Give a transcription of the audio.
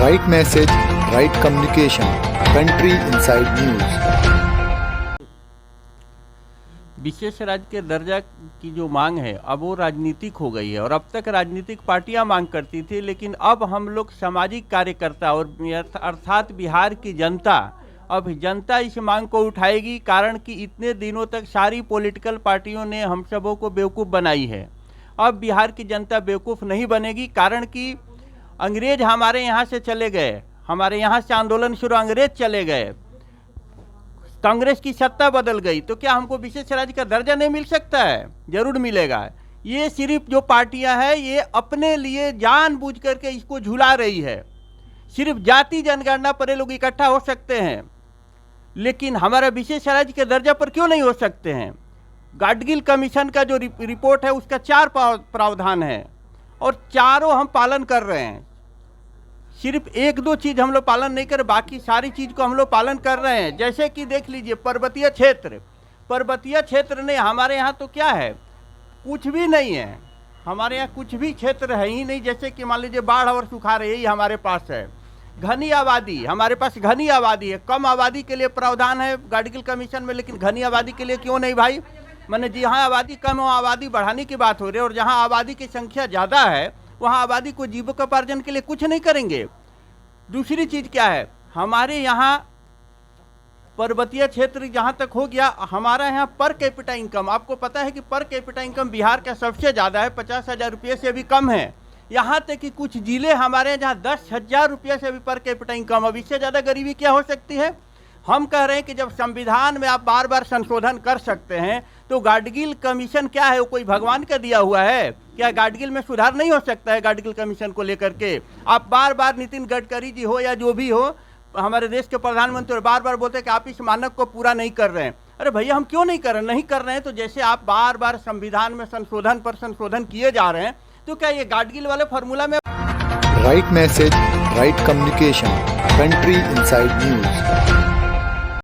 Right message, right communication. Country inside news. विशेष राज्य के दर्जा की जो मांग है अब वो राजनीतिक हो गई है। और अब तक राजनीतिक पार्टियां मांग करती थी, लेकिन अब हम लोग सामाजिक कार्यकर्ता और अर्थात बिहार की जनता, अब जनता इस मांग को उठाएगी। कारण कि इतने दिनों तक सारी पॉलिटिकल पार्टियों ने हम सबों को बेवकूफ़ बनाई है। अब बिहार की जनता बेवकूफ़ नहीं बनेगी। कारण कि अंग्रेज हमारे यहाँ से चले गए, हमारे यहाँ से आंदोलन शुरू, अंग्रेज चले गए, कांग्रेस की सत्ता बदल गई, तो क्या हमको विशेष राज्य का दर्जा नहीं मिल सकता है? जरूर मिलेगा। ये सिर्फ जो पार्टियां हैं ये अपने लिए जानबूझ करके इसको झुला रही है। सिर्फ जाति जनगणना पर ये लोग इकट्ठा हो सकते हैं, लेकिन हमारा विशेष राज्य के दर्जा पर क्यों नहीं हो सकते हैं? गाडगिल कमीशन का जो रिपोर्ट है उसका 4 प्रावधान है और चारों हम पालन कर रहे हैं। सिर्फ 1-2 चीज़ हम लोग पालन नहीं कर, बाकी सारी चीज़ को हम लोग पालन कर रहे हैं। जैसे कि देख लीजिए पर्वतीय क्षेत्र ने हमारे यहाँ तो क्या है, कुछ भी नहीं है। हमारे यहाँ कुछ भी क्षेत्र है ही नहीं। जैसे कि मान लीजिए बाढ़ और सुखाड़ यही हमारे पास है। घनी आबादी, हमारे पास घनी आबादी है। कम आबादी के लिए प्रावधान है गाडगिल कमीशन में, लेकिन घनी आबादी के लिए क्यों नहीं भाई? मैंने जहाँ आबादी कम हो आबादी बढ़ाने की बात हो रही है, और जहाँ आबादी की संख्या ज़्यादा है वहाँ आबादी को जीविकोपार्जन के लिए कुछ नहीं करेंगे। दूसरी चीज़ क्या है, हमारे यहाँ पर्वतीय क्षेत्र जहाँ तक हो गया, हमारा यहाँ पर कैपिटा इनकम, आपको पता है कि पर कैपिटा इनकम बिहार का सबसे ज़्यादा है, 50,000 रुपये से भी कम है। यहाँ तक कि कुछ जिले हमारे यहाँ जहाँ 10,000 रुपये से भी पर कैपिटा इनकम। अब इससे ज़्यादा गरीबी क्या हो सकती है? हम कह रहे हैं कि जब संविधान में आप बार बार संशोधन कर सकते हैं, तो गाडगिल कमीशन क्या है, वो कोई भगवान का दिया हुआ है क्या? गाडगिल में सुधार नहीं हो सकता है? गाडगिल कमीशन को लेकर के आप बार बार नितिन गडकरी जी हो या जो भी हो, हमारे देश के प्रधानमंत्री बार बार बोलते हैं कि आप इस मानक को पूरा नहीं कर रहे हैं। अरे भैया हम क्यों नहीं कर रहे हैं? तो जैसे आप बार बार संविधान में संशोधन पर संशोधन किए जा रहे हैं, तो क्या ये गाडगिल वाले फॉर्मूला में? Right message, right communication. Country inside news.